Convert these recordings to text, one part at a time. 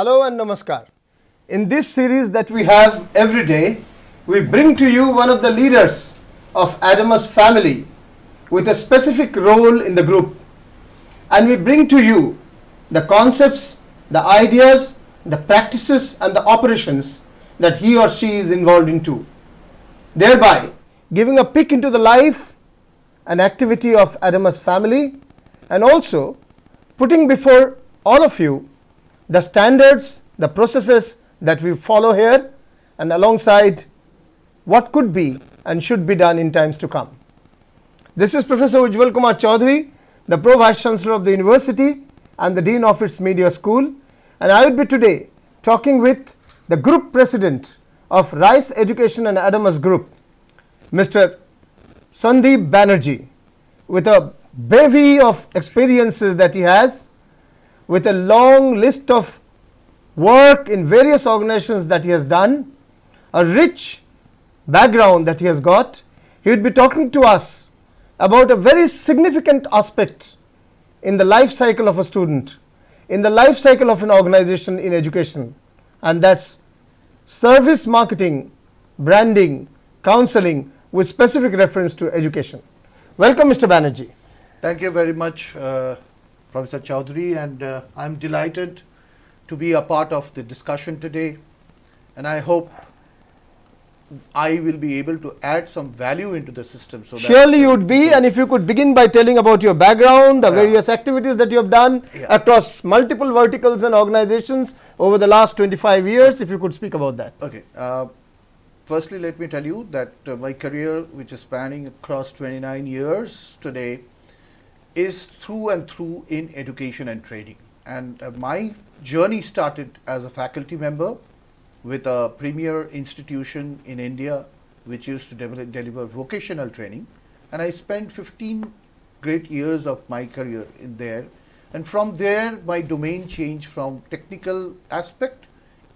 Hello and Namaskar. In this series that we have every day, we bring to you one of the leaders of Adamus family with a specific role in the group. And we bring to you the concepts, the ideas, the practices and the operations that he or she is involved into, thereby giving a peek into the life and activity of Adamus family, and also putting before all of you the standards, the processes that we follow here, and alongside what could be and should be done in times to come. This is Professor Ujjwal Kumar Chowdhury, the Pro Vice Chancellor of the University and the Dean of its Media School, and I would be today talking with the Group President of Rice Education and Adamus Group, Mr. Sandip Banerjee, with a bevy of experiences that he has, with a long list of work in various organizations that he has done, a rich background that he has got. He would be talking to us about a very significant aspect in the life cycle of a student, in the life cycle of an organization in education, and that's service marketing, branding, counseling with specific reference to education. Welcome, Mr. Banerjee. Thank you very much, Professor Chowdhury, and I'm delighted to be a part of the discussion today, and I hope I will be able to add some value into the system. So surely you would be, and if you could begin by telling about your background, the various activities that you have done across multiple verticals and organizations over the last 25 years, if you could speak about that. Okay. Firstly, let me tell you that my career, which is spanning across 29 years today, is through and through in education and training. And my journey started as a faculty member with a premier institution in India which used to deliver vocational training, and I spent 15 great years of my career in there, and from there my domain changed from technical aspect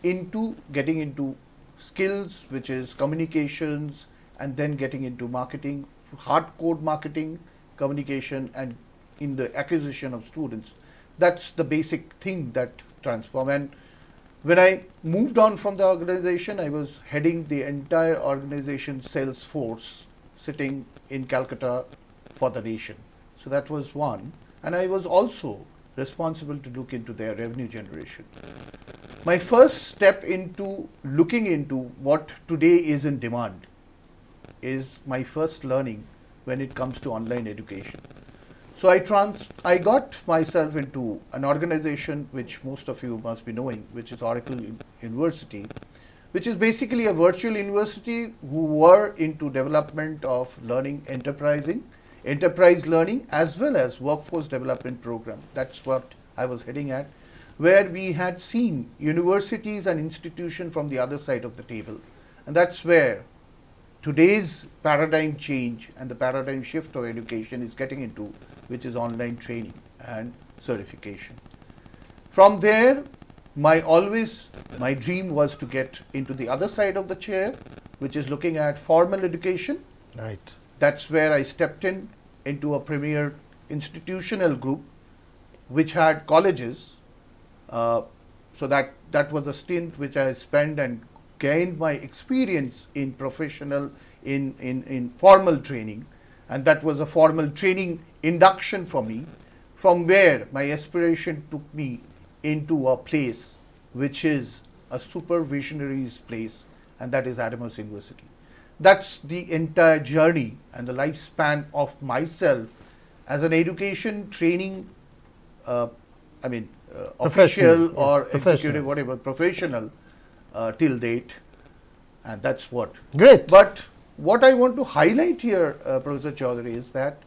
into getting into skills, which is communications, and then getting into marketing, hardcore marketing, communication, and in the acquisition of students. That's the basic thing that transformed. And when I moved on from the organization, I was heading the entire organization sales force sitting in Calcutta for the nation. So that was one. And I was also responsible to look into their revenue generation. My first step into looking into what today is in demand is my first learning when it comes to online education. So I got myself into an organization which most of you must be knowing, which is Oracle University, which is basically a virtual university who were into development of learning, enterprise learning, as well as workforce development program. That's what I was heading at, where we had seen universities and institutions from the other side of the table. And that's where today's paradigm change and the paradigm shift of education is getting into, which is online training and certification. From there, my dream was to get into the other side of the chair, which is looking at formal education. Right. That's where I stepped into a premier institutional group, which had colleges. So that was a stint which I spent and gained my experience in professional, in formal training, and that was a formal training induction for me, from where my aspiration took me into a place which is a super visionary's place, and that is Adamus University. That's the entire journey and the lifespan of myself as an education training, official or executive, whatever, professional till date, and that's what. Great. But what I want to highlight here, Professor Chowdhury, is that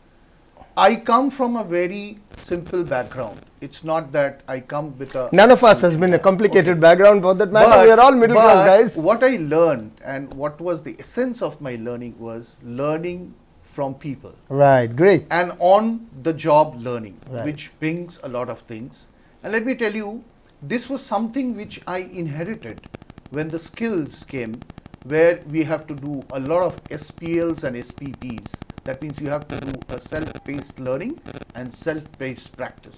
I come from a very simple background. It's not that I come with a... None of us has been a complicated background for that matter. We are all middle class guys. What I learned and what was the essence of my learning was learning from people. Right, great. And on the job learning, right, which brings a lot of things. And let me tell you, this was something which I inherited when the skills came, where we have to do a lot of SPLs and SPPs. That means you have to do a self-paced learning and self-paced practice.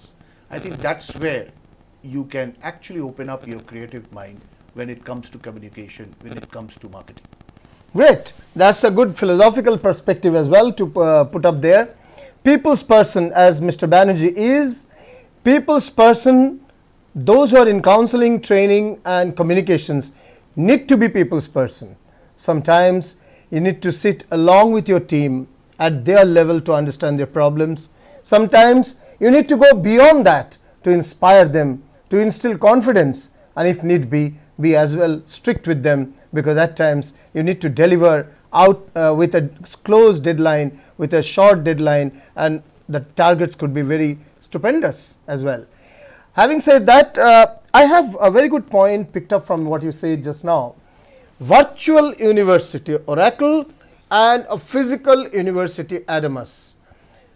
I think that's where you can actually open up your creative mind when it comes to communication, when it comes to marketing. Great. That's a good philosophical perspective as well to put up there. People's person, as Mr. Banerjee is, people's person, those who are in counseling, training and communications need to be people's person. Sometimes you need to sit along with your team at their level to understand their problems. Sometimes you need to go beyond that to inspire them, to instill confidence, and if need be as well strict with them, because at times you need to deliver out with a close deadline, with a short deadline, and the targets could be very stupendous as well. Having said that, I have a very good point picked up from what you said just now. Virtual university Oracle and a physical university Adamus.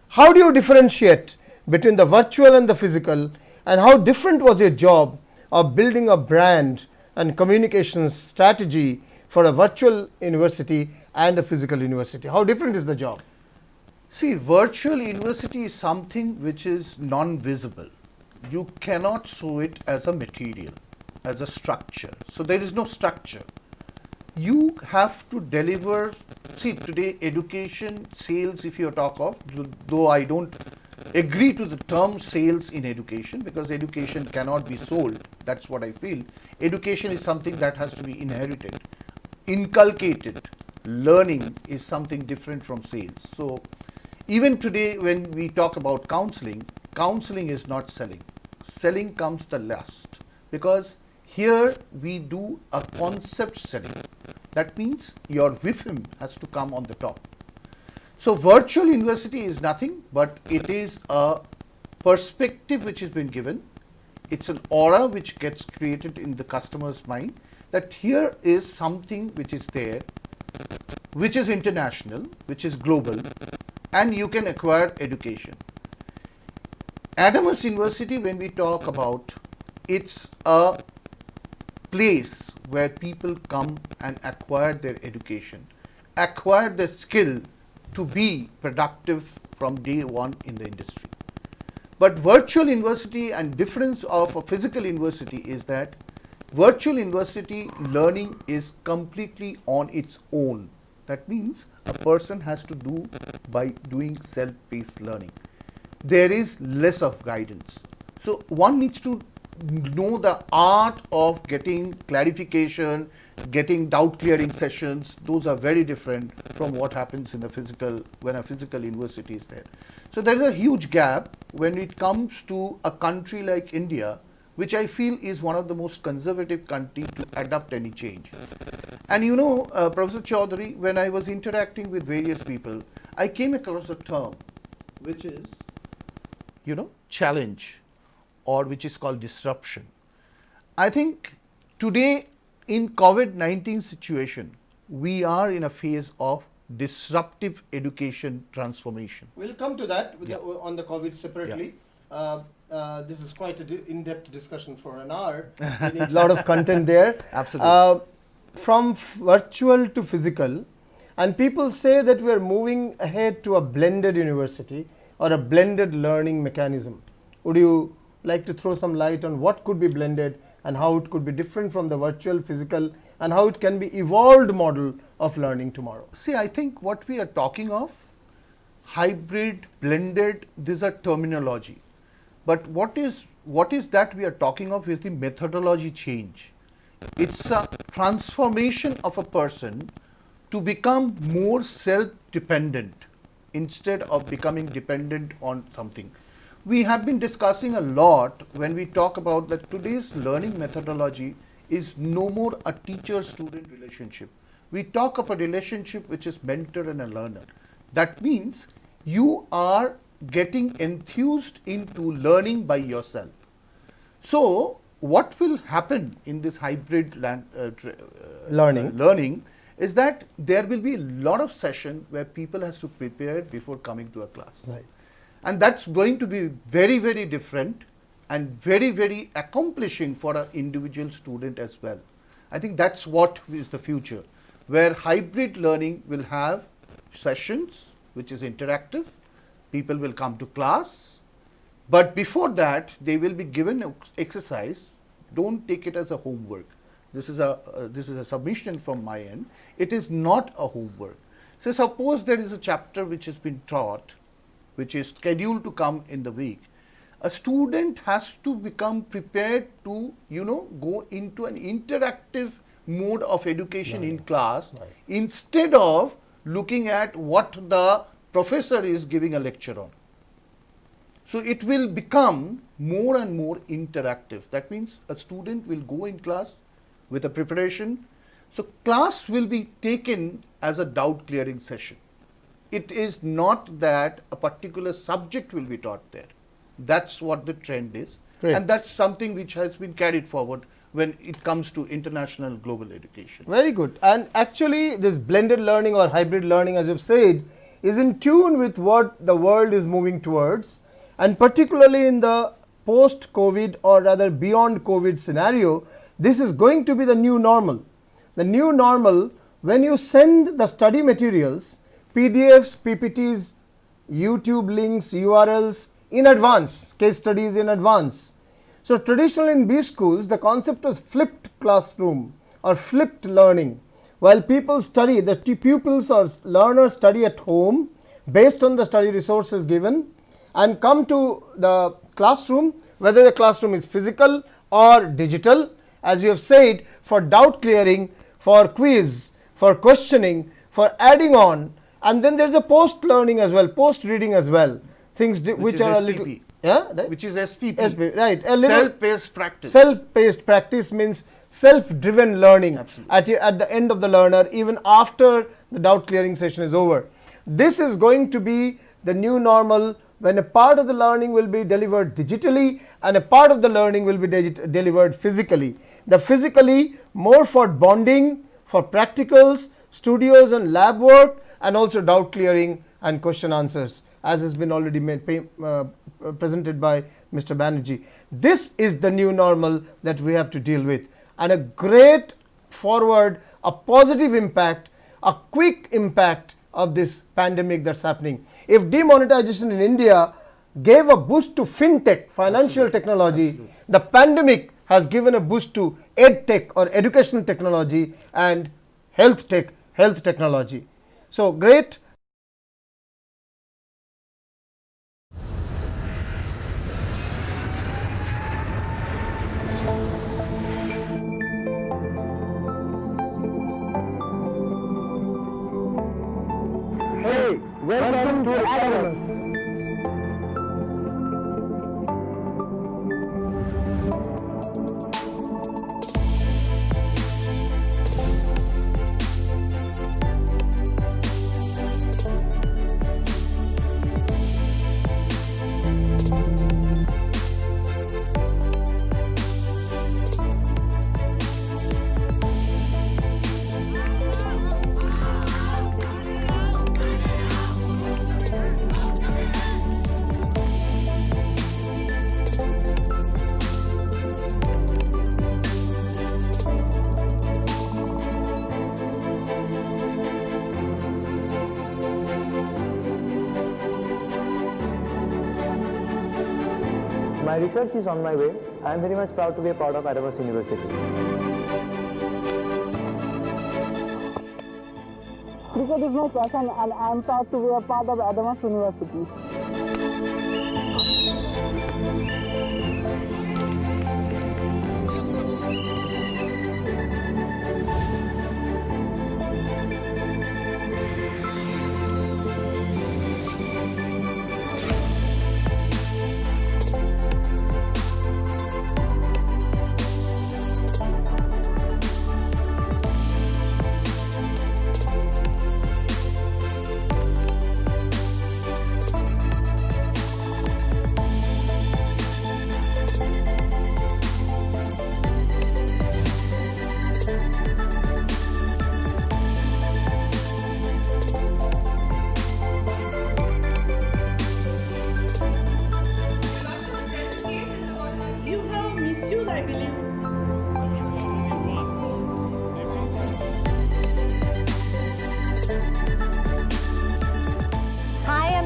How do you differentiate between the virtual and the physical, and how different was your job of building a brand and communications strategy for a virtual university and a physical university? How different is the job? See, virtual university is something which is non-visible. You cannot show it as a material, as a structure. So there is no structure. You have to deliver. See, today education, sales, if you talk of, though I don't agree to the term sales in education, because education cannot be sold. That's what I feel. Education is something that has to be inherited, inculcated. Learning is something different from sales. So even today when we talk about counseling, counseling is not selling. Selling comes the last, because here we do a concept selling. That means your whim has to come on the top. So virtual university is nothing but it is a perspective which has been given. It's an aura which gets created in the customer's mind that here is something which is there, which is international, which is global, and you can acquire education. Adamus University, when we talk about, it's a place where people come and acquire their education, acquire the skill to be productive from day one in the industry. But virtual university and difference of a physical university is that virtual university learning is completely on its own. That means a person has to do by doing self-paced learning. There is less of guidance. So one needs to know the art of getting clarification, getting doubt clearing sessions. Those are very different from what happens in the physical, when a physical university is there. So there is a huge gap when it comes to a country like India, which I feel is one of the most conservative countries to adapt any change. And you know, Professor Chowdhury, when I was interacting with various people, I came across a term which is, you know, challenge, or which is called disruption. I think today in COVID-19 situation, we are in a phase of disruptive education transformation. We'll come to that with on the COVID separately. This is quite an in-depth discussion for an hour. We need a lot of content there. Absolutely. From virtual to physical, and people say that we are moving ahead to a blended university or a blended learning mechanism. Would you like to throw some light on what could be blended and how it could be different from the virtual, physical, and how it can be evolved model of learning tomorrow? See, I think what we are talking of, hybrid, blended, these are terminology. But what is that we are talking of is the methodology change. It's a transformation of a person to become more self-dependent instead of becoming dependent on something. We have been discussing a lot when we talk about that today's learning methodology is no more a teacher-student relationship. We talk of a relationship which is mentor and a learner. That means you are getting enthused into learning by yourself. So what will happen in this hybrid learning is that there will be a lot of session where people has to prepare before coming to a class. Right. And that's going to be very, very different and very, very accomplishing for an individual student as well. I think that's what is the future, where hybrid learning will have sessions which is interactive. People will come to class, But before that, they will be given exercise. Don't take it as a homework. This is a submission from my end. It is not a homework. So suppose there is a chapter which has been taught, which is scheduled to come in the week. A student has to become prepared to, go into an interactive mode of education in class, instead of looking at what the professor is giving a lecture on. So it will become more and more interactive. That means a student will go in class with a preparation. So class will be taken as a doubt clearing session. It is not that a particular subject will be taught there. That's what the trend is. Great. And that's something which has been carried forward when it comes to international global education. Very good. And actually this blended learning or hybrid learning, as you've said, is in tune with what the world is moving towards, and particularly in the post-COVID or rather beyond COVID scenario, this is going to be the new normal. The new normal, when you send the study materials, PDFs, PPTs, YouTube links, URLs in advance, case studies in advance. So traditionally in B schools, the concept was flipped classroom or flipped learning. While people study, the pupils or learners study at home based on the study resources given and come to the classroom, whether the classroom is physical or digital, as you have said, for doubt clearing, for quiz, for questioning, for adding on, and then there is a post learning as well, post reading as well, things which are SPP. a little, yeah, right? Which is SPP. Right, a little Self-paced practice. Self-paced practice means self-driven learning Absolutely. at the end of the learner, even after the doubt clearing session is over. This is going to be the new normal, when a part of the learning will be delivered digitally and a part of the learning will be delivered physically. The physically more for bonding, for practicals, studios and lab work, and also doubt clearing and question answers, as has been already presented by Mr. Banerjee. This is the new normal that we have to deal with, and a great forward, a positive impact, a quick impact of this pandemic that's happening. If demonetization in India gave a boost to fintech, financial technology, the pandemic has given a boost to edtech or educational technology and health technology. So great. Hey, welcome to Adamus. My research is on my way. I am very much proud to be a part of Adamas University. Cricket is my passion and I am proud to be a part of Adamas University.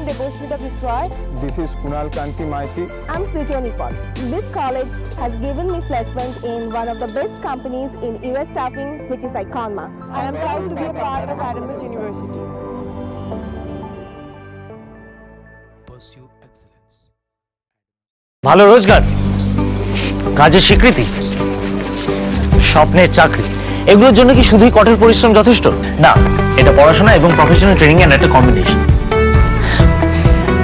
am Debosmita Biswar. This is Kunal Kanti Maiti. I'm Srijoni Paul. This college has given me placement in one of the best companies in US staffing, which is Iconma. I am proud to be a part of Adamas University. Pursue excellence. ভালো রোজগার, কাজের স্বীকৃতি, স্বপ্নের চাকরি, এগুলোর জন্য কি শুধুই কঠোর পরিশ্রম যথেষ্ট? না, এটা পড়াশোনা এবং প্রফেশনাল ট্রেনিং এর একটা কম্বিনেশন।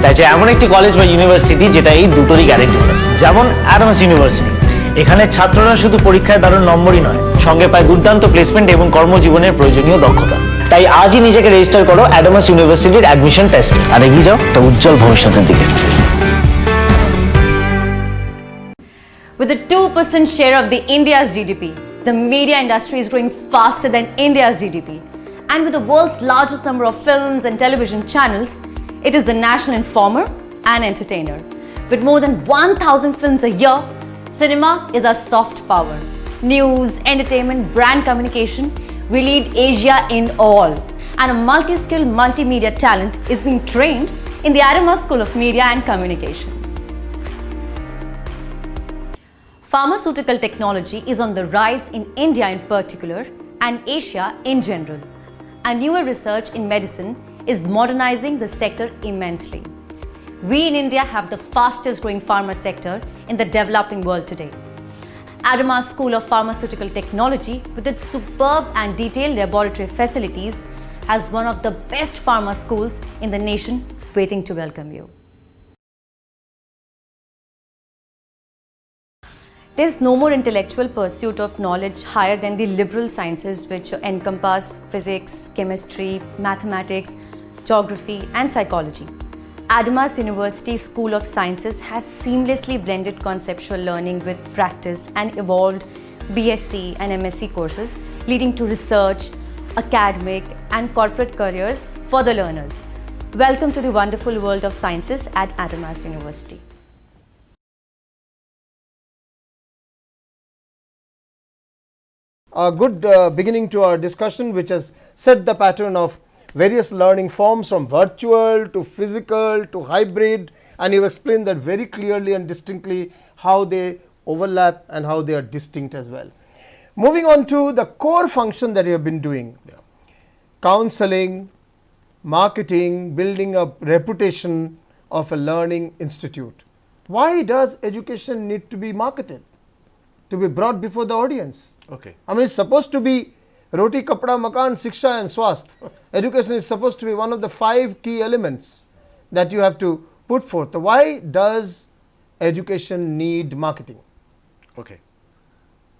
তাই যে এমন একটি কলেজ বা ইউনিভার্সিটি যেটা এই দুটোরই গ্যারেন্টি দেয়, যেমন অ্যাডামাস ইউনিভার্সিটি। এখানে ছাত্ররা শুধু পরীক্ষায় দারুণ নম্বরই নয়, সঙ্গে পায় দুর্দান্ত প্লেসমেন্ট এবং কর্মজীবনের প্রয়োজনীয় দক্ষতা। তাই আজই নিজেকে রেজিস্টার করো অ্যাডামাস ইউনিভার্সিটির অ্যাডমিশন টেস্টে, আর এগিয়ে যাও একটা উজ্জ্বল ভবিষ্যতের দিকে। With a 2% share of the India's GDP, the media industry is growing faster than India's GDP. And with the world's largest number of films and television channels, it is the national informer and entertainer. With more than 1,000 films a year, cinema is our soft power. News, entertainment, brand communication, we lead Asia in all. And a multi-skilled multimedia talent is being trained in the Adamas School of Media and Communication. Pharmaceutical technology is on the rise in India in particular and Asia in general. And newer research in medicine is modernizing the sector immensely. We in India have the fastest growing pharma sector in the developing world today. Adamas School of Pharmaceutical Technology, with its superb and detailed laboratory facilities, has one of the best pharma schools in the nation waiting to welcome you. There's no more intellectual pursuit of knowledge higher than the liberal sciences, which encompass physics, chemistry, mathematics, geography, and psychology. Adamas University School of Sciences has seamlessly blended conceptual learning with practice and evolved BSc and MSc courses, leading to research, academic, and corporate careers for the learners. Welcome to the wonderful world of sciences at Adamas University. A good beginning to our discussion, which has set the pattern of various learning forms from virtual to physical to hybrid, and you've explained that very clearly and distinctly how they overlap and how they are distinct as well. Moving on to the core function that you have been doing, counseling, marketing, building a reputation of a learning institute. Why does education need to be marketed, to be brought before the audience? Okay. I mean, it's supposed to be roti, kapda, makan, shiksha and swasth. Education is supposed to be one of the 5 key elements that you have to put forth. Why does education need marketing? Okay.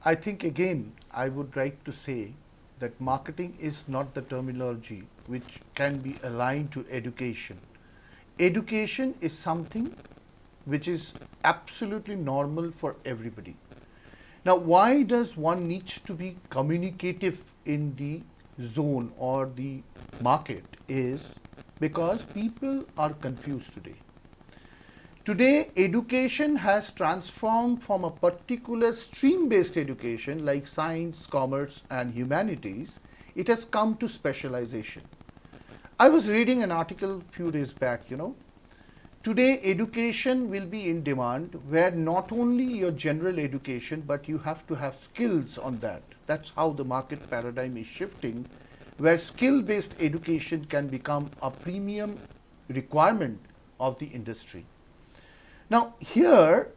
I think again, I would like to say that marketing is not the terminology which can be aligned to education. Education is something which is absolutely normal for everybody. Now, why does one needs to be communicative in the zone or the market is because people are confused today. Today, education has transformed from a particular stream-based education like science, commerce and humanities. It has come to specialization. I was reading an article few days back, Today, education will be in demand where not only your general education, but you have to have skills on that. That's how the market paradigm is shifting, where skill-based education can become a premium requirement of the industry. Now, here,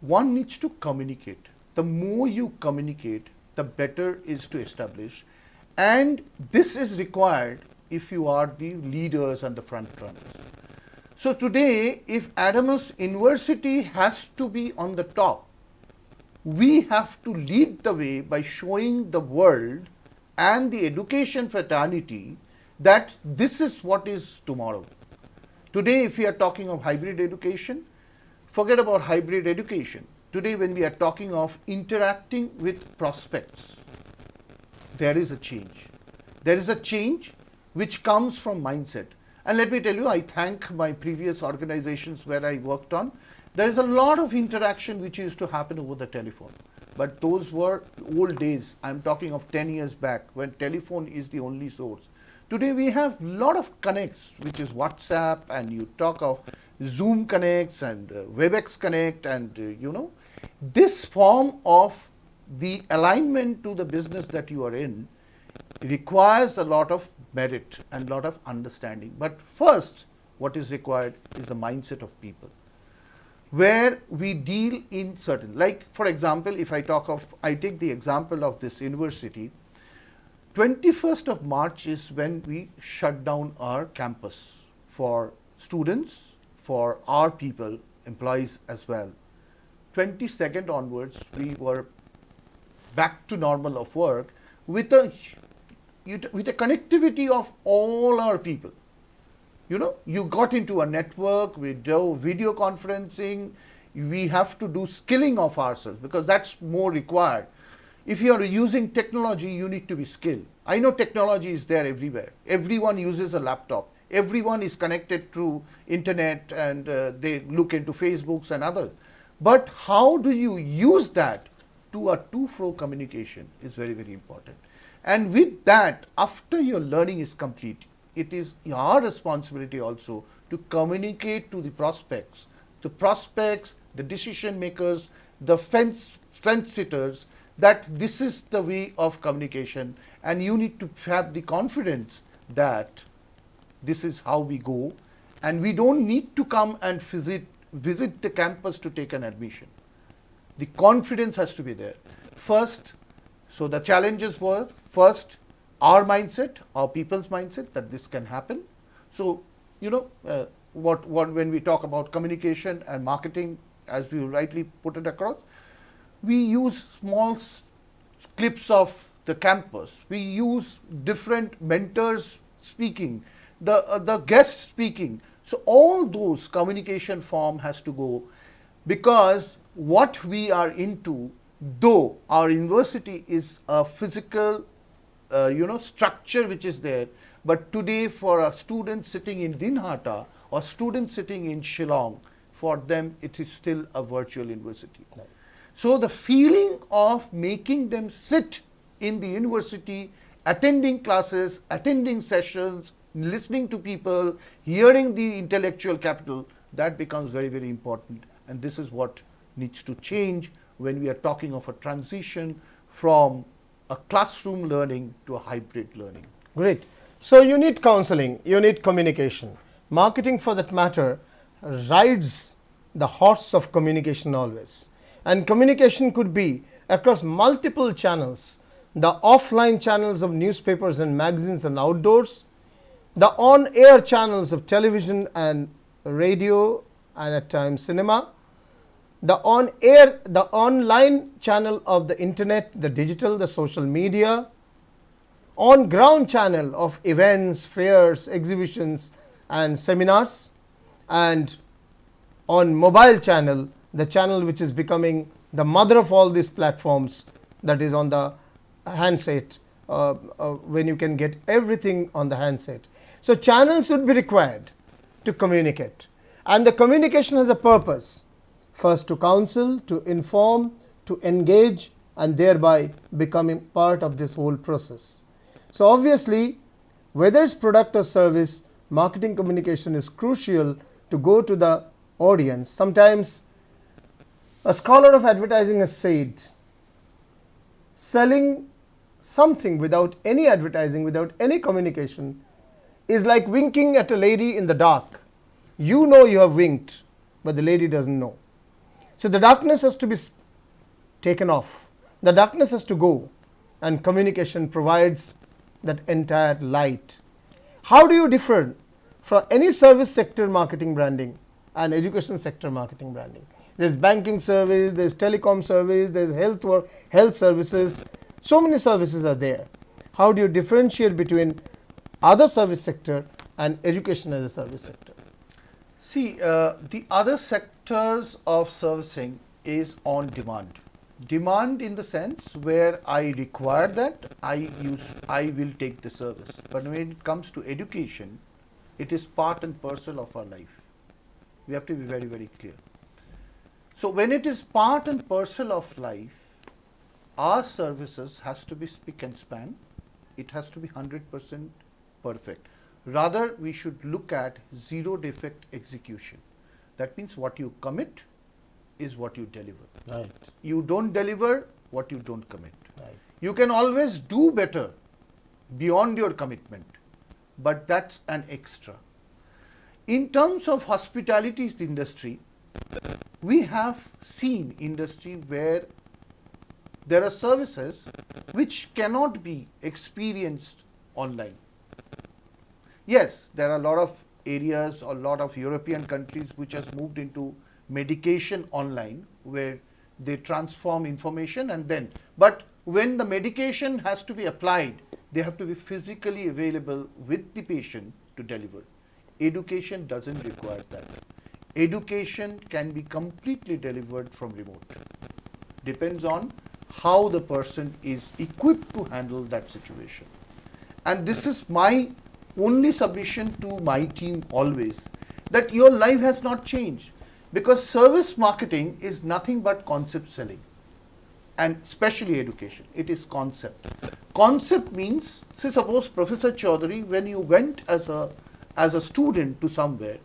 one needs to communicate. The more you communicate, the better is to establish. And this is required if you are the leaders and the front runners. So today, if Adamas University has to be on the top, we have to lead the way by showing the world and the education fraternity that this is what is tomorrow. Today, if we are talking of hybrid education, forget about hybrid education. Today, when we are talking of interacting with prospects, there is a change. There is a change which comes from mindset. And let me tell you, I thank my previous organizations where I worked on. There is a lot of interaction which used to happen over the telephone. But those were old days. I'm talking of 10 years back when telephone is the only source. Today we have lot of connects, which is WhatsApp, and you talk of Zoom connects and WebEx connect, and this form of the alignment to the business that you are in requires a lot of merit and lot of understanding. But first, what is required is the mindset of people, where we deal in certain, like for example, if I take the example of this university. 21st of March is when we shut down our campus for students, for our people, employees as well. 22nd onwards, we were back to normal of work with a connectivity of all our people. You got into a network, we do video conferencing, we have to do skilling of ourselves because that's more required. If you are using technology, you need to be skilled. I know technology is there everywhere. Everyone uses a laptop. Everyone is connected through internet, and they look into Facebooks and others. But how do you use that to a to-fro communication is very, very important. And with that, after your learning is complete, it is our responsibility also to communicate to the prospects, the decision makers, the fence sitters, that this is the way of communication, and you need to have the confidence that this is how we go, and we don't need to come and visit the campus to take an admission. The confidence has to be there. First, so the challenges were first our mindset, our people's mindset that this can happen. So, when we talk about communication and marketing, as you rightly put it across, we use small clips of the campus. We use different mentors speaking, the guests speaking. So all those communication form has to go, because what we are into, though our university is a physical structure which is there, but today for a student sitting in Dinhata or student sitting in Shillong, for them it is still a virtual university. Right. So the feeling of making them sit in the university, attending classes, attending sessions, listening to people, hearing the intellectual capital, that becomes very, very important. And this is what needs to change when we are talking of a transition from a classroom learning to a hybrid learning. Great. So you need counseling, you need communication. Marketing, for that matter, rides the horse of communication always. And communication could be across multiple channels: the offline channels of newspapers and magazines and outdoors, the on-air channels of television and radio, and at times cinema, the online channel of the internet, the digital, the social media, on-ground channel of events, fairs, exhibitions and seminars, and on mobile channel, the channel which is becoming the mother of all these platforms, that is on the handset, when you can get everything on the handset. So channels would be required to communicate, and the communication has a purpose: first to counsel, to inform, to engage, and thereby becoming part of this whole process. So obviously, whether it's product or service, marketing communication is crucial to go to the audience. Sometimes a scholar of advertising has said, selling something without any advertising, without any communication, is like winking at a lady in the dark. You know you have winked, but the lady doesn't know. So the darkness has to be taken off. The darkness has to go, and communication provides that entire light. How do you differ from any service sector marketing branding and education sector marketing branding? There's banking service, there's telecom service, there's health services. So many services are there. How do you differentiate between other service sector and education as a service sector? See, the other sectors of servicing is on demand. Demand in the sense where I require that, I will take the service. But when it comes to education, it is part and parcel of our life. We have to be very, very clear. So when it is part and parcel of life, our services has to be spick and span. It has to be 100% perfect. Rather, we should look at zero defect execution. That means what you commit is what you deliver. Right. You don't deliver what you don't commit. Right. You can always do better beyond your commitment, but that's an extra. In terms of hospitality industry, we have seen industry where there are services which cannot be experienced online. Yes, there are a lot of areas or a lot of European countries which has moved into medication online, where they transform information and then, but when the medication has to be applied, they have to be physically available with the patient to deliver. Education doesn't require that. Education can be completely delivered from remote. Depends on how the person is equipped to handle that situation. And this is my only submission to my team always, that your life has not changed, because service marketing is nothing but concept selling, and especially education, it is concept. Concept means, say suppose Professor Chowdhury, when you went as a student to somewhere,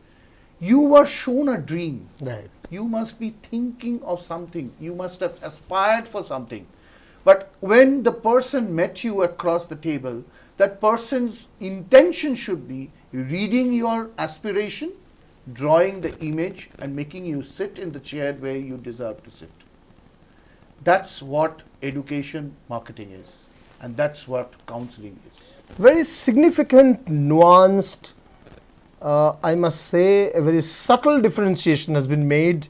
you were shown a dream. Right. You must be thinking of something, you must have aspired for something. But when the person met you across the table, that person's intention should be reading your aspiration, drawing the image and making you sit in the chair where you deserve to sit. That's what education marketing is, and that's what counseling is. Very significant, nuanced, I must say, a very subtle differentiation has been made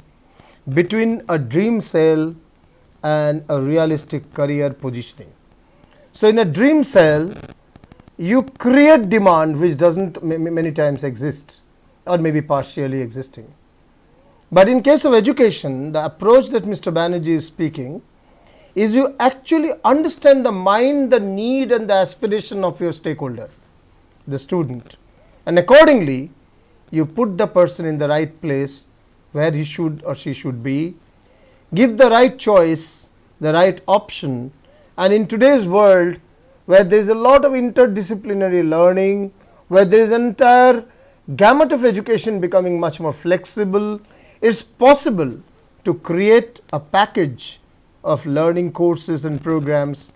between a dream sale and a realistic career positioning. So in a dream sale, you create demand which doesn't many times exist, or maybe partially existing. But in case of education, the approach that Mr. Banerjee is speaking is you actually understand the mind, the need and the aspiration of your stakeholder, the student, and accordingly you put the person in the right place where he should or she should be, give the right choice, the right option. And in today's world, where there is a lot of interdisciplinary learning, where there is an entire gamut of education becoming much more flexible, it's possible to create a package of learning courses and programs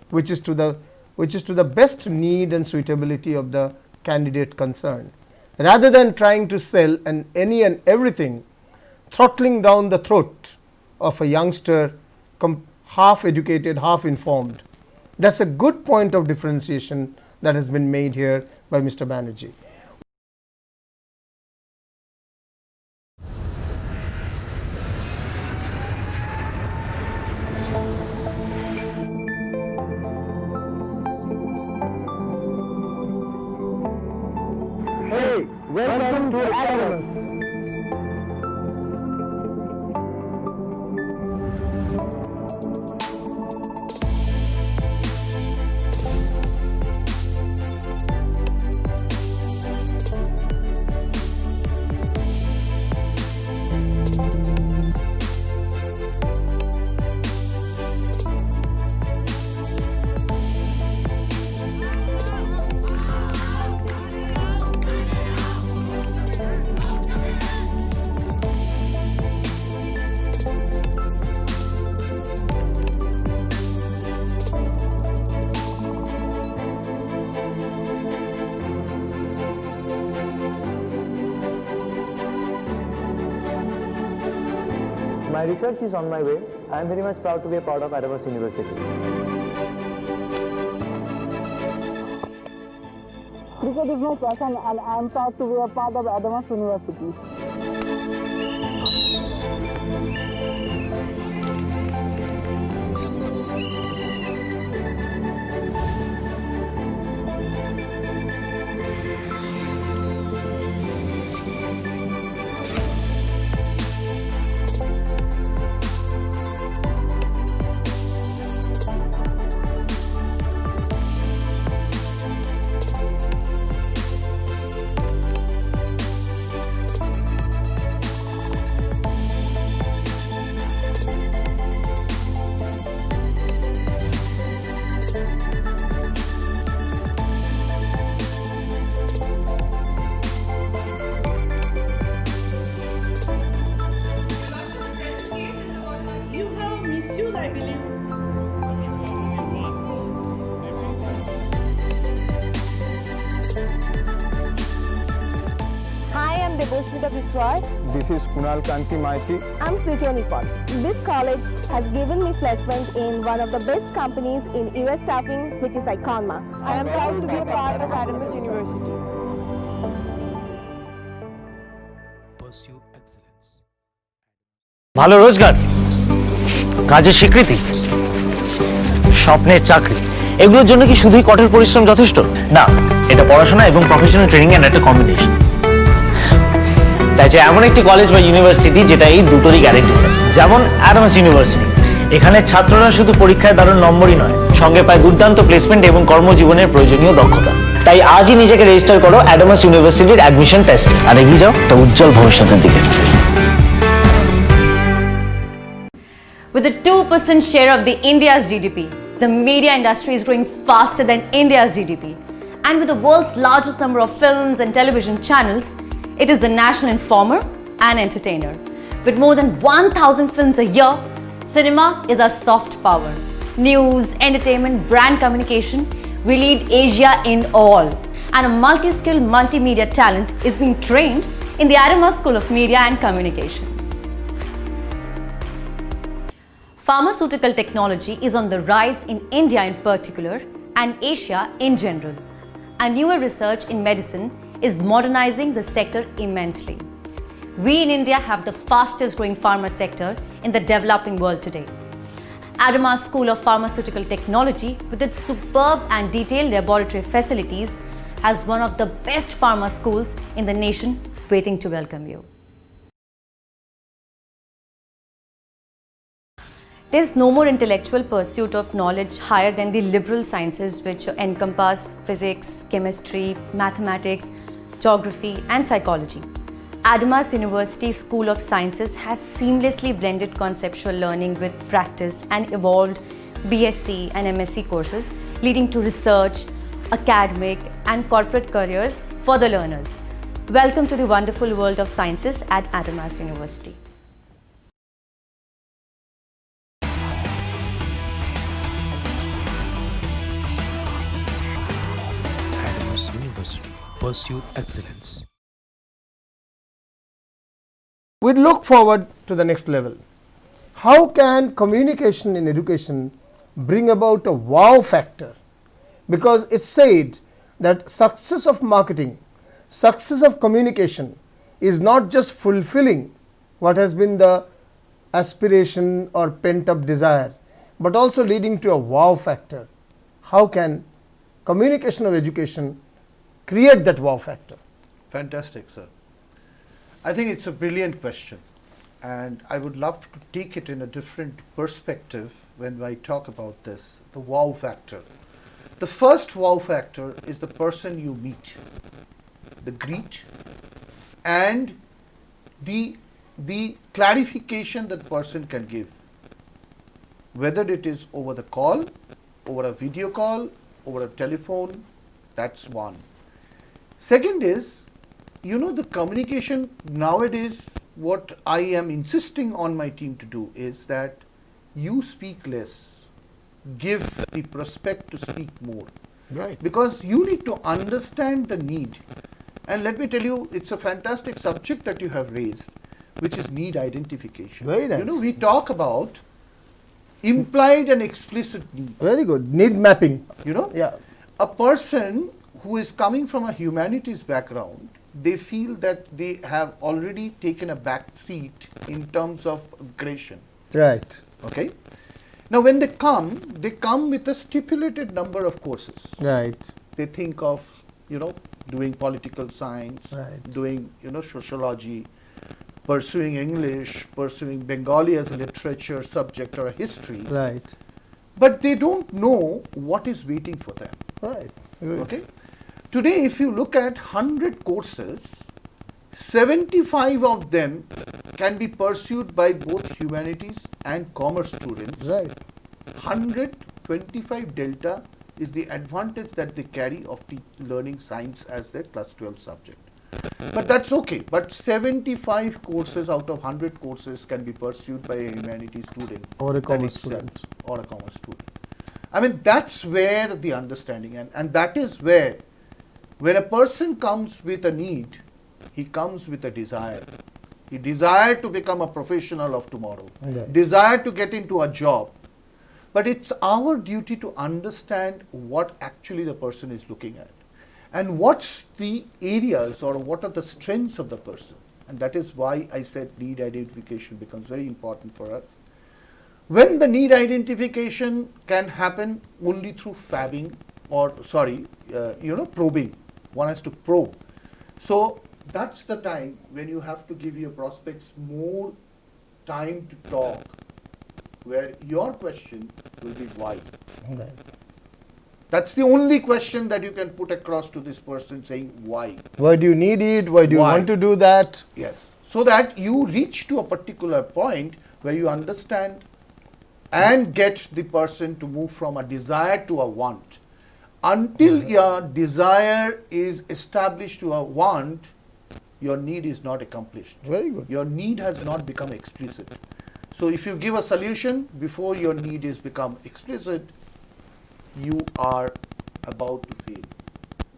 which is to the best need and suitability of the candidate concerned, rather than trying to sell any and everything, throttling down the throat of a youngster half educated, half informed. That's a good point of differentiation that has been made here by Mr. Banerjee. Hey, welcome to Adamas. My research is on my way. I am very much proud to be a part of Adamas University. Cricket is my passion and I am proud to be a part of Adamas University. Debosmita Biswas. This is Kunal Kanti Maiti. I'm Srijoni Paul. This college has given me placement in one of the best companies in US staffing, which is Iconma. I am proud to be a part of Adamas University. Pursue excellence. ভালো রোজগার, কাজের স্বীকৃতি, স্বপ্নের চাকরি, এগুলোর জন্য কি শুধুই কঠোর পরিশ্রম যথেষ্ট? না, এটা পড়াশোনা এবং প্রফেশনাল ট্রেনিং এর একটা কম্বিনেশন। তাই যে এমন একটি কলেজ বা ইউনিভার্সিটি যেটা এই দুটোরই গ্যারেন্টি দেয়, যেমন অ্যাডামাস ইউনিভার্সিটি। এখানে ছাত্ররা শুধু পরীক্ষায় দারুণ নম্বরই নয়, সঙ্গে পায় দুর্দান্ত প্লেসমেন্ট এবং কর্মজীবনের প্রয়োজনীয় দক্ষতা। তাই আজই নিজেকে রেজিস্টার করো অ্যাডামাস ইউনিভার্সিটির অ্যাডমিশন টেস্টে, আর এগিয়ে যাও একটা উজ্জ্বল ভবিষ্যতের দিকে। With a 2% share of the India's GDP, the media industry is growing faster than India's GDP. And with the world's largest number of films and television channels, it is the national informer and entertainer. With more than 1,000 films a year, cinema is our soft power. News, entertainment, brand communication, we lead Asia in all. And a multi-skilled multimedia talent is being trained in the Adamas School of Media and Communication. Pharmaceutical technology is on the rise in India in particular and Asia in general. And newer research in medicine is modernizing the sector immensely. We in India have the fastest growing pharma sector in the developing world today. Adamas School of Pharmaceutical Technology, with its superb and detailed laboratory facilities, has one of the best pharma schools in the nation waiting to welcome you. There is no more intellectual pursuit of knowledge higher than the liberal sciences, which encompass physics, chemistry, mathematics, geography, and psychology. Adamas University School of Sciences has seamlessly blended conceptual learning with practice and evolved BSc and MSc courses, leading to research, academic, and corporate careers for the learners. Welcome to the wonderful world of sciences at Adamas University. Adamas University. Pursue excellence. We look forward to the next level. How can communication in education bring about a wow factor? Because it's said that success of marketing, success of communication is not just fulfilling what has been the aspiration or pent up desire, but also leading to a wow factor. How can communication of education create that wow factor? Fantastic, sir. I think it's a brilliant question, and I would love to take it in a different perspective when I talk about this, the wow factor. The first wow factor is the person you meet, the greet, and the clarification that person can give, whether it is over the call, over a video call, over a telephone. That's one. Second is, you know, the communication nowadays, what I am insisting on my team to do is that you speak less, give the prospect to speak more. Right. Because you need to understand the need. And let me tell you, it's a fantastic subject that you have raised, which is need identification. Very nice. You know, we talk about implied and explicit need. Very good. Need mapping. You know, Yeah. a person who is coming from a humanities background, they feel that they have already taken a back seat in terms of aggression. Right. Okay. Now, when they come with a stipulated number of courses. Right. They think of, you know, doing political science, Right. doing, you know, sociology, pursuing English, pursuing Bengali as a literature subject or a history. Right. But they don't know what is waiting for them. Right. Okay. Today, if you look at 100 courses, 75 of them can be pursued by both humanities and commerce students. Right. 125 delta is the advantage that they carry of learning science as their class 12 subject. But that's okay. But 75 courses out of 100 courses can be pursued by a humanities student. Or a that commerce itself- student. Or a commerce student. I mean, that's where the understanding, and that is where, when a person comes with a need, he comes with a desire. He desired to become a professional of tomorrow, Right. desired to get into a job. But it's our duty to understand what actually the person is looking at and what's the areas or what are the strengths of the person. And that is why I said need identification becomes very important for us. When the need identification can happen only through fabbing or probing. One has to probe. So that's the time when you have to give your prospects more time to talk, where your question will be why. Right. That's the only question that you can put across to this person, saying why. Why do you need it? Why do you Why? want to do that? Yes. So that you reach to a particular point where you understand and get the person to move from a desire to a want. Until your desire is established to a want, your need is not accomplished. Very good. Your need has not become explicit. So if you give a solution before your need is become explicit, you are about to fail.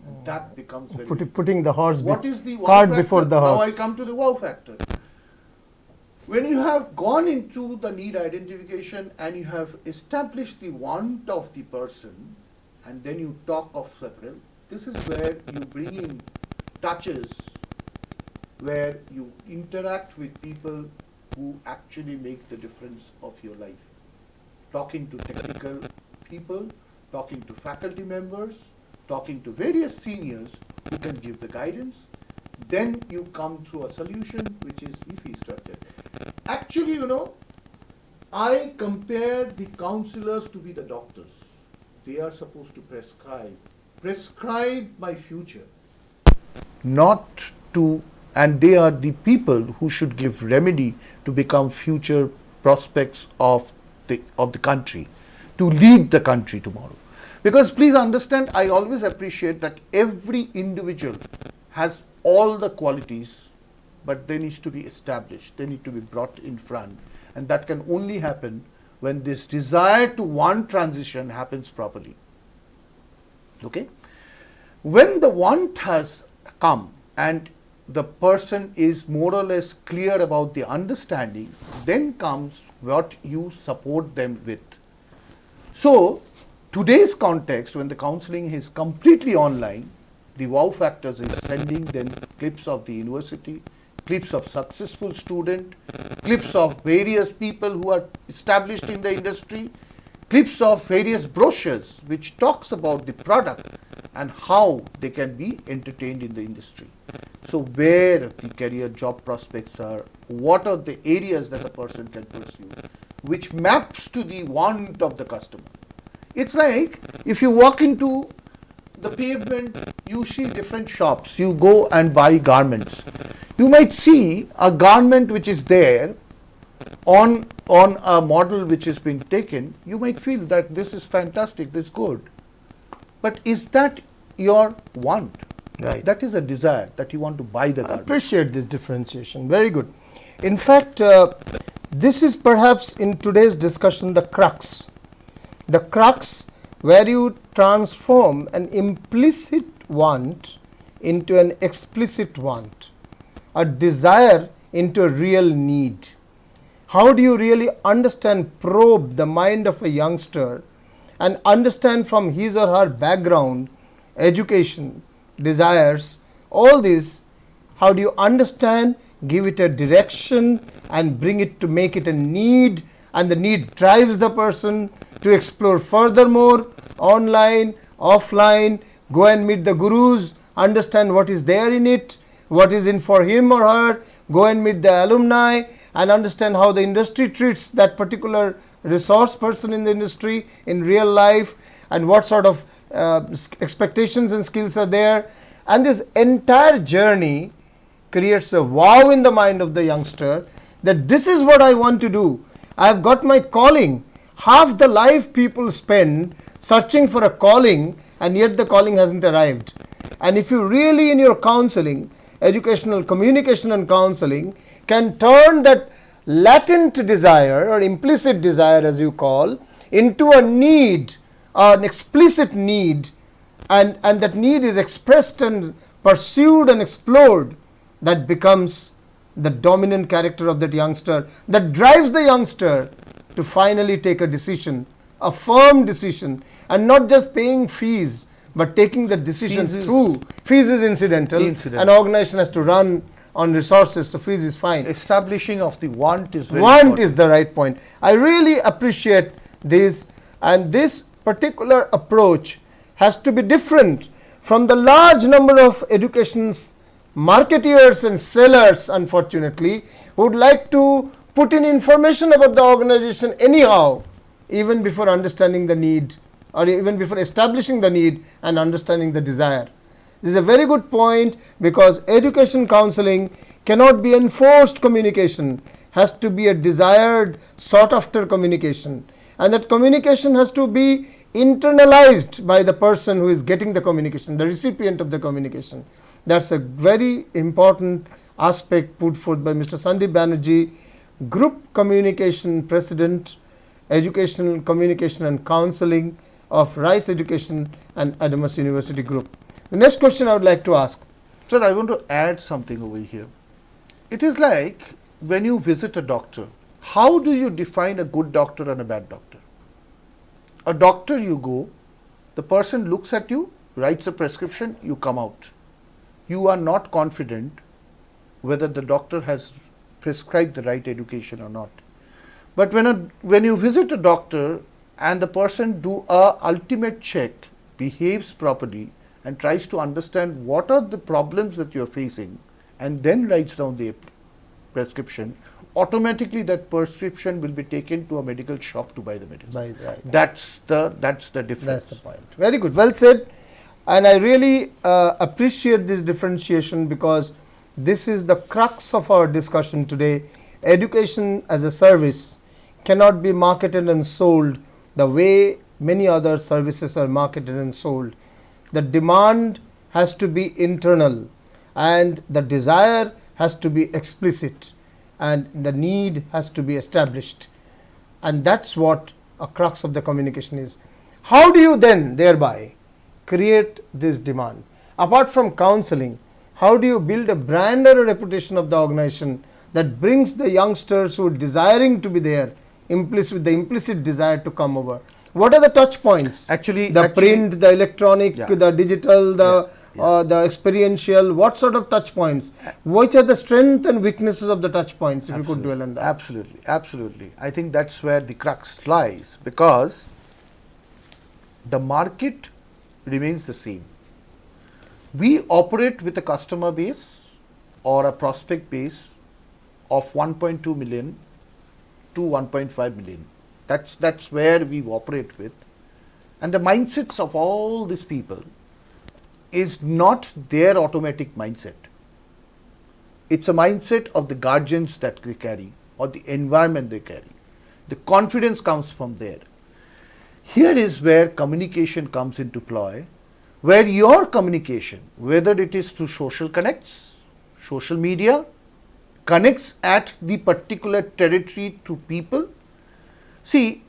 And that becomes very Putting the horse What is the wow cart factor? before the Now I horse. come to the wow factor. When you have gone into the need identification and you have established the want of the person, and then you talk of several, this is where you bring in touches, where you interact with people who actually make the difference of your life. Talking to technical people, talking to faculty members, talking to various seniors who can give the guidance. Then you come through a solution which is the fee structure. Actually, I compare the counselors to be the doctors. They are supposed to prescribe my future, not to, and they are the people who should give remedy to become future prospects of the country, to lead the country tomorrow. Because please understand, I always appreciate that every individual has all the qualities, but they need to be established, they need to be brought in front, and that can only happen when this desire to want transition happens properly. Okay? When the want has come and the person is more or less clear about the understanding, then comes what you support them with. So, today's context, when the counseling is completely online, the wow factors is sending them clips of the university, clips of successful student, clips of various people who are established in the industry, clips of various brochures which talks about the product and how they can be entertained in the industry. So where the career job prospects are, what are the areas that a person can pursue, which maps to the want of the customer. It's like if you walk into the pavement, you see different shops, you go and buy garments. You might see a garment which is there on a model which has been taken. You might feel that this is fantastic, this is good. But is that your want? Right. That is a desire that you want to buy the I garment. appreciate this differentiation. Very good. In fact, this is perhaps in today's discussion the crux. The crux where you transform an implicit want into an explicit want, a desire into a real need. How do you really understand, probe the mind of a youngster and understand from his or her background, education, desires, all this, how do you understand, give it a direction and bring it to make it a need, and the need drives the person to explore furthermore, online, offline, go and meet the gurus, understand what is there in it, what is in for him or her, go and meet the alumni and understand how the industry treats that particular resource person in the industry in real life, and what sort of expectations and skills are there. And this entire journey creates a wow in the mind of the youngster that this is what I want to do. I have got my calling. Half the life people spend searching for a calling, and yet the calling hasn't arrived. And if you really in your counseling, educational communication and counseling, can turn that latent desire or implicit desire as you call into a need, an explicit need, and that need is expressed and pursued and explored, that becomes the dominant character of that youngster, that drives the youngster to finally take a decision, a firm decision, and not just paying fees, but taking the decision through. Fees is incidental. An organization has to run on resources, so fees is fine. Establishing of the want is very Want important. is the right point. I really appreciate this, and this particular approach has to be different from the large number of education's marketeers and sellers, unfortunately, who would like to put in information about the organization anyhow, even before understanding the need, or even before establishing the need and understanding the desire. This is a very good point, because education counseling cannot be enforced communication, has to be a desired, sought after communication, and that communication has to be internalized by the person who is getting the communication, the recipient of the communication. That's a very important aspect put forth by Mr. Sandip Banerjee, Group Communication President, Educational Communication and Counseling of Rice Education and Adamas University Group. The next question I would like to ask. Sir, I want to add something over here. It is like when you visit a doctor, how do you define a good doctor and a bad doctor? A doctor, you go, the person looks at you, writes a prescription, you come out. You are not confident whether the doctor has prescribed the right education or not. But when you visit a doctor and the person do a ultimate check, behaves properly, and tries to understand what are the problems that you are facing, and then writes down the prescription, automatically that prescription will be taken to a medical shop to buy the medicine. Right. That's the difference. That's the point. Very good. Well said. And I really appreciate this differentiation, because this is the crux of our discussion today. Education as a service cannot be marketed and sold the way many other services are marketed and sold. The demand has to be internal, and the desire has to be explicit, and the need has to be established. And that's what a crux of the communication is. How do you then thereby create this demand? Apart from counseling, how do you build a brand or a reputation of the organization that brings the youngsters who are desiring to be there, with the implicit desire to come over? What are the touch points? The print, the electronic, the digital, the experiential. What sort of touch points? Which are the strengths and weaknesses of the touch points? If you could dwell on that. Absolutely. I think that's where the crux lies, because the market remains the same. We operate with a customer base or a prospect base of 1.2 million to 1.5 million. That's where we operate with. And the mindsets of all these people is not their automatic mindset. It's a mindset of the guardians that they carry, or the environment they carry. The confidence comes from there. Here is where communication comes into play, where your communication, whether it is through social connects, social media, connects at the particular territory to people. See,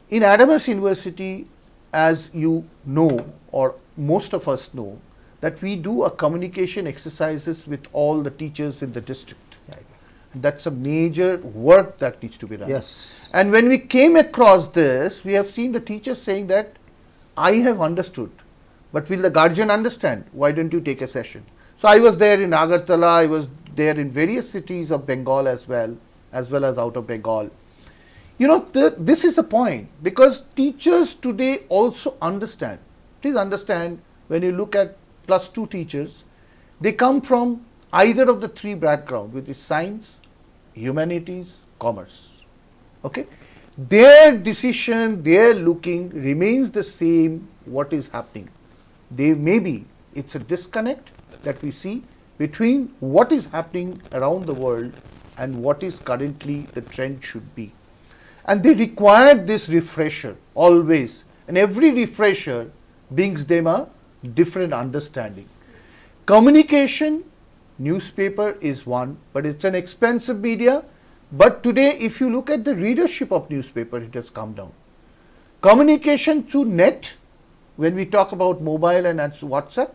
in Adamas University, as you know, or most of us know, that we do a communication exercises with all the teachers in the district. Right. That's a major work that needs to be done. Yes. And when we came across this, we have seen the teachers saying that, I have understood, but will the guardian understand? Why don't you take a session? So I was there in Agartala, I was there in various cities of Bengal as well as out of Bengal. You know, this is the point, because teachers today also understand. Please understand, when you look at +2 teachers, they come from either of the 3 backgrounds, which is science, humanities, commerce. Okay? Their decision, their looking remains the same what is happening. It's a disconnect that we see between what is happening around the world and what is currently the trend should be. And they require this refresher always, and every refresher brings them a different understanding. Communication, newspaper is one, but it's an expensive media. But today, if you look at the readership of newspaper, it has come down. Communication through net, when we talk about mobile and WhatsApp,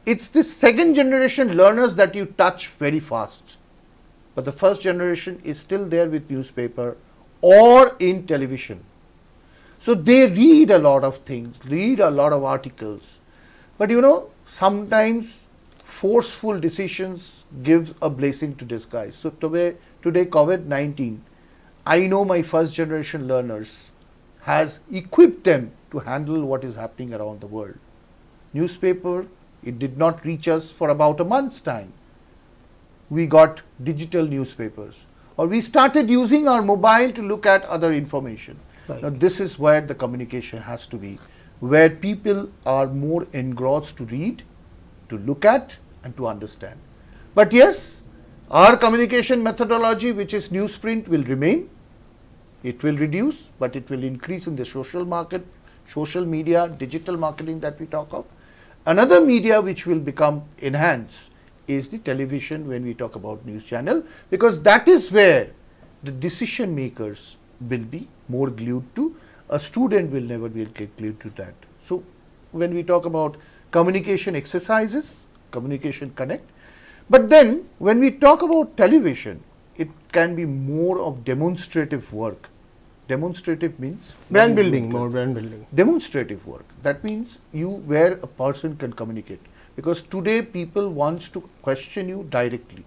it's the second generation learners that you touch very fast. But the first generation is still there with newspaper or in television. So they read a lot of things, read a lot of articles. But you know, sometimes forceful decisions give a blessing to disguise. So today COVID-19, I know my first generation learners has equipped them to handle what is happening around the world. Newspaper, it did not reach us for about a month's time. We got digital newspapers, or we started using our mobile to look at other information. Right. Now this is where the communication has to be, where people are more engrossed to read, to look at and to understand. But yes, our communication methodology, which is newsprint, will remain. It will reduce, but it will increase in the social market, social media, digital marketing that we talk of. Another media which will become enhanced is the television when we talk about news channel, because that is where the decision makers will be more glued to. A student will never be glued to that. So when we talk about communication exercises, communication connect, but then when we talk about television, it can be more of demonstrative work. Demonstrative means Brand building, more brand building. demonstrative work. That means where a person can communicate, because today people wants to question you directly.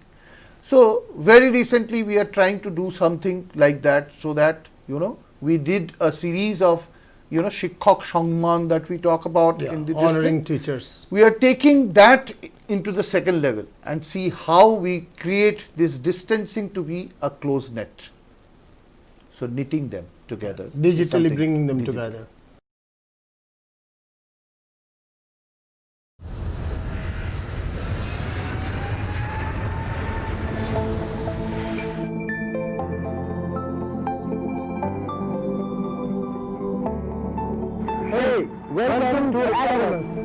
So very recently we are trying to do something like that, so that we did a series of Shikhak Sangman that we talk about in the honoring district. teachers. We are taking that into the second level and see how we create this distancing to be a close net. So knitting them together. is Digitally something bringing them digital. together. Hey, welcome to Adamus.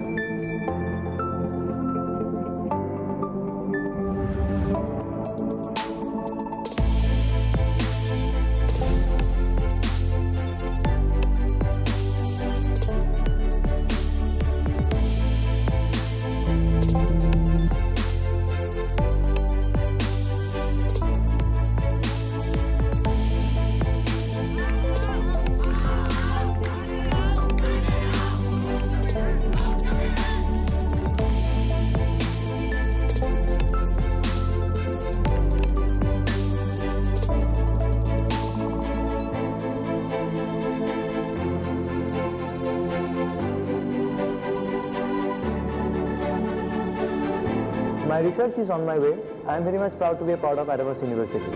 My research is on my way. I am very much proud to be a part of Adamas University.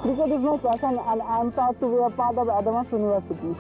Cricket is my passion and I am proud to be a part of Adamas University.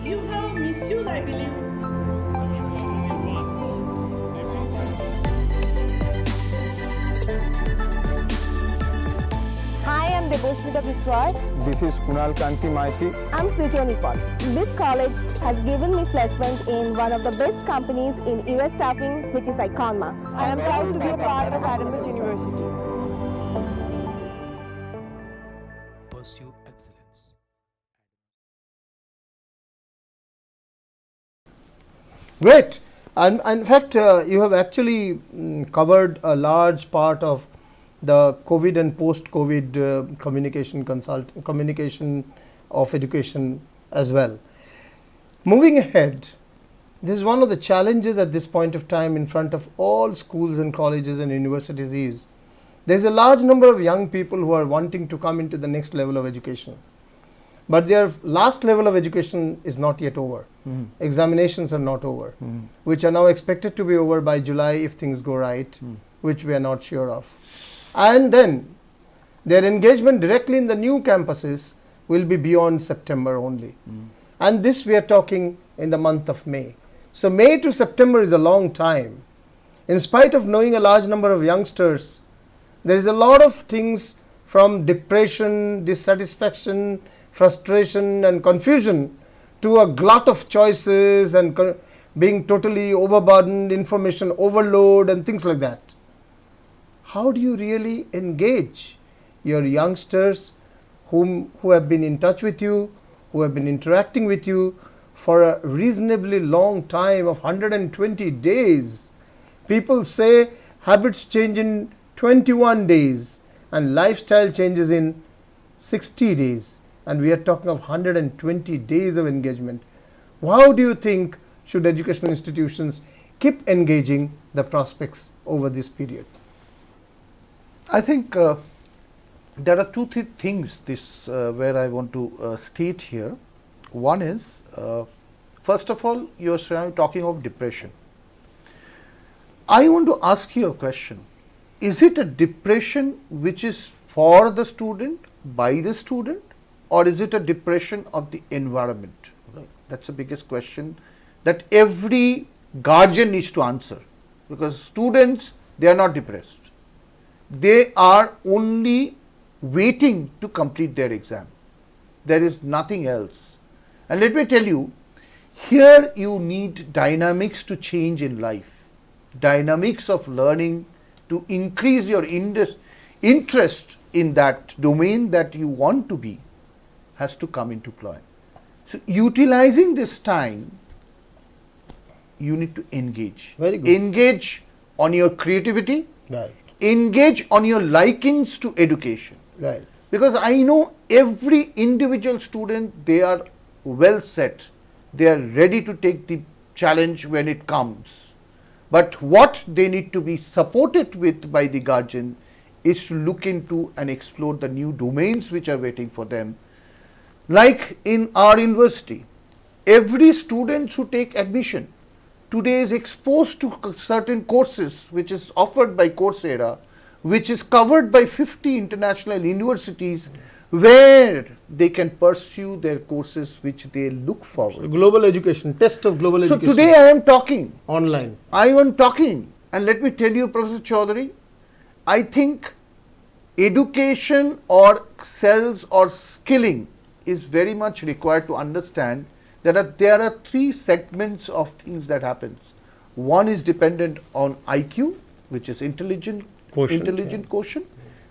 You have misused, I believe. Hi, I'm Debosmita Biswas. This is Kunal Kanti Maiti. I'm Srijoni Paul. This college has given me placement in one of the best companies in US staffing, which is Iconma. I am proud to be a part of Adamas University. Pursue excellence. Great. And in fact, you have actually covered a large part of the COVID and post-COVID communication of education as well. Moving ahead, this is one of the challenges at this point of time in front of all schools and colleges and universities is there's a large number of young people who are wanting to come into the next level of education. but their last level of education is not yet over. Examinations are not over, which are now expected to be over by July if things go right, which we are not sure of. And then their engagement directly in the new campuses will be beyond September only. And this we are talking in the month of May. So May to September is a long time. In spite of knowing a large number of youngsters, there is a lot of things from depression, dissatisfaction, frustration and confusion to a glut of choices and being totally overburdened, information overload and things like that. How do you really engage your youngsters who have been in touch with you, who have been interacting with you for a reasonably long time of 120 days? People say habits change in 21 days and lifestyle changes in 60 days. And we are talking of 120 days of engagement. How do you think should educational institutions keep engaging the prospects over this period? I think there are two things where I want to state here. One is, first of all, you are talking of depression. I want to ask you a question. Is it a depression which is for the student, by the student, or is it a depression of the environment? Right. That's the biggest question that every guardian needs to answer, because students, they are not depressed. They are only waiting to complete their exam. There is nothing else. And let me tell you, here you need dynamics to change in life, dynamics of learning to increase your interest in that domain that you want to be has to come into play. So utilizing this time, you need to engage. Very good. Engage on your creativity. Right. Engage on your likings to education. Right. Because I know every individual student, they are well set. They are ready to take the challenge when it comes. But what they need to be supported with by the guardian is to look into and explore the new domains which are waiting for them. Like in our university, every student who take admission today is exposed to certain courses which is offered by Coursera, which is covered by 50 international universities, where they can pursue their courses which they look forward. Global education, test of global So education. today I am talking. Online. I am talking, and let me tell you, Professor Chowdhury, I think education or cells or skilling is very much required to understand that there are three segments of things that happens. One is dependent on IQ, which is intelligent quotient.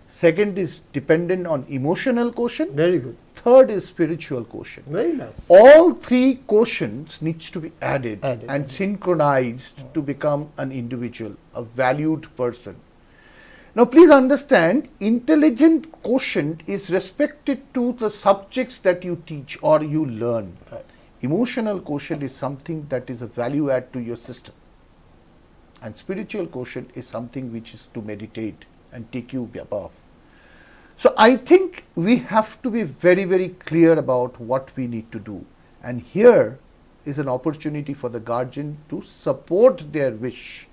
Second is dependent on emotional quotient. Very good. Third is spiritual quotient. Very nice. All three quotients needs to be added Added. and synchronized to become an individual, a valued person. Now please understand, intelligent quotient is respected to the subjects that you teach or you learn. Right. Emotional quotient is something that is a value add to your system. And spiritual quotient is something which is to meditate and take you above. So I think we have to be very, very clear about what we need to do. And here is an opportunity for the guardian to support their wish,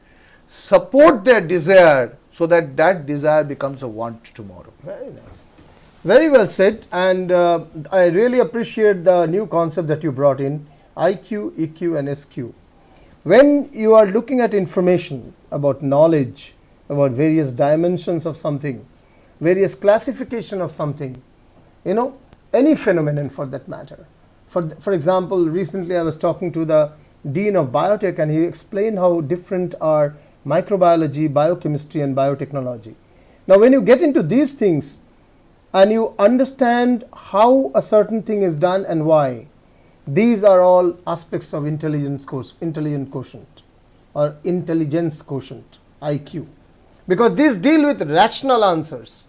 support their desire, so that that desire becomes a want tomorrow. Very nice. Very well said. And I really appreciate the new concept that you brought in, IQ, EQ and SQ. When you are looking at information about knowledge, about various dimensions of something, various classification of something, you know, any phenomenon for that matter. For example, recently I was talking to the Dean of Biotech, and he explained how different are microbiology, biochemistry and biotechnology. Now when you get into these things and you understand how a certain thing is done and why, these are all aspects of intelligent quotient or intelligence quotient, IQ. Because these deal with rational answers,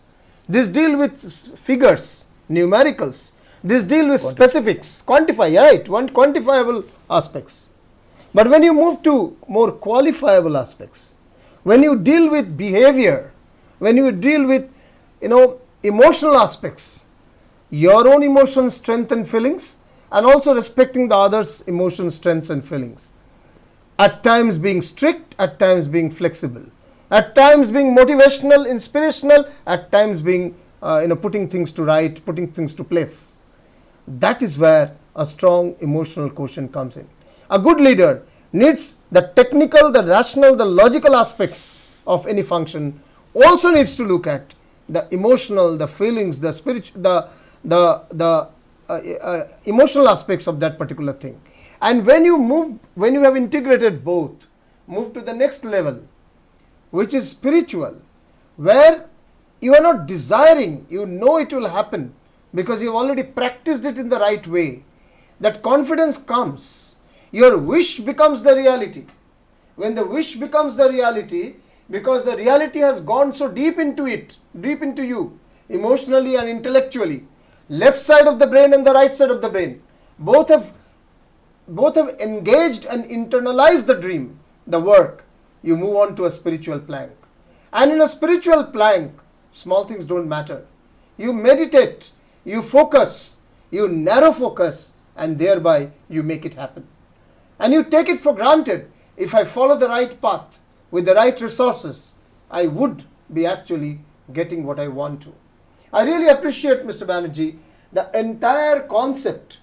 these deal with figures, numericals, these deal with specifics, quantifiable aspects. But when you move to more qualifiable aspects, when you deal with behavior, when you deal with, emotional aspects, your own emotions, strength and feelings, and also respecting the others' emotions, strengths and feelings. At times being strict, at times being flexible, at times being motivational, inspirational, at times being putting things to right, putting things to place. That is where a strong emotional quotient comes in. A good leader needs the technical, the rational, the logical aspects of any function, also needs to look at the emotional, the feelings, the spiritual, the emotional aspects of that particular thing. And when you have integrated both, move to the next level, which is spiritual, where you are not desiring, you know it will happen because you have already practiced it in the right way. That confidence comes. Your wish becomes the reality. When the wish becomes the reality, because the reality has gone so deep into it, deep into you, emotionally and intellectually, left side of the brain and the right side of the brain, both have engaged and internalized the dream, the work, you move on to a spiritual plank. And in a spiritual plank, small things don't matter. You meditate, you focus, you narrow focus, and thereby you make it happen. And you take it for granted, if I follow the right path with the right resources, I would be actually getting what I want to. I really appreciate, Mr. Banerjee, the entire concept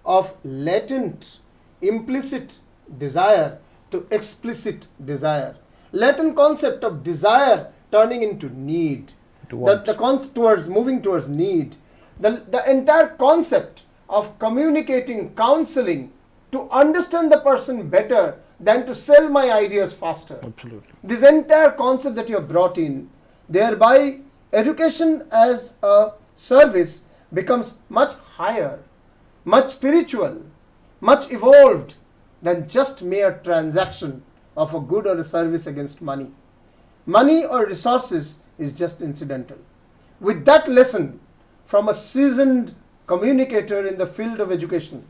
of latent, implicit desire to explicit desire. Latent concept of desire turning into need. Towards moving towards need. The entire concept of communicating, counseling, to understand the person better than to sell my ideas faster. Absolutely. This entire concept that you have brought in, thereby education as a service becomes much higher, much spiritual, much evolved than just mere transaction of a good or a service against money. Money or resources is just incidental. With that lesson from a seasoned communicator in the field of education,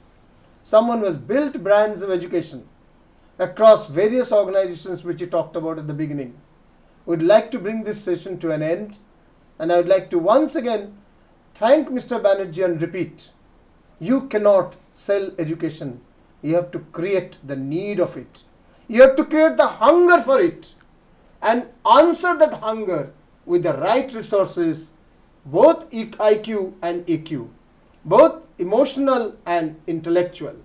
someone who has built brands of education across various organizations which you talked about at the beginning, would like to bring this session to an end. And I would like to once again thank Mr. Banerjee and repeat, you cannot sell education. You have to create the need of it. You have to create the hunger for it and answer that hunger with the right resources, both IQ and EQ, both emotional and intellectual,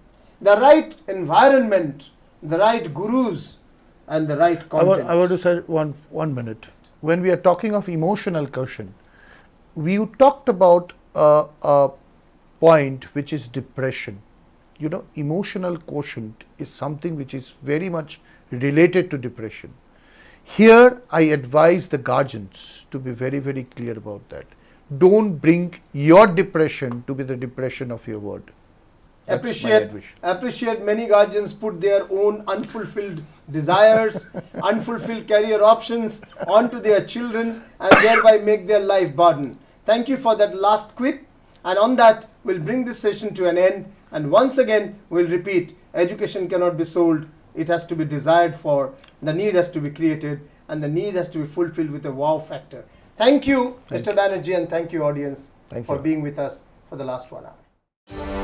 the right environment, the right gurus, and the right content. I want to say one minute. When we are talking of emotional quotient, we talked about a point which is depression. You know, emotional quotient is something which is very much related to depression. Here, I advise the guardians to be very, very clear about that. Don't bring your depression to be the depression of your ward. Appreciate many guardians put their own unfulfilled desires, unfulfilled career options onto their children and thereby make their life burden. Thank you for that last quip, and on that we'll bring this session to an end, and once again we'll repeat, education cannot be sold, it has to be desired for, the need has to be created, and the need has to be fulfilled with a wow factor. Thank you, Mr. Banerjee, and thank you audience for being with us for the last 1 hour.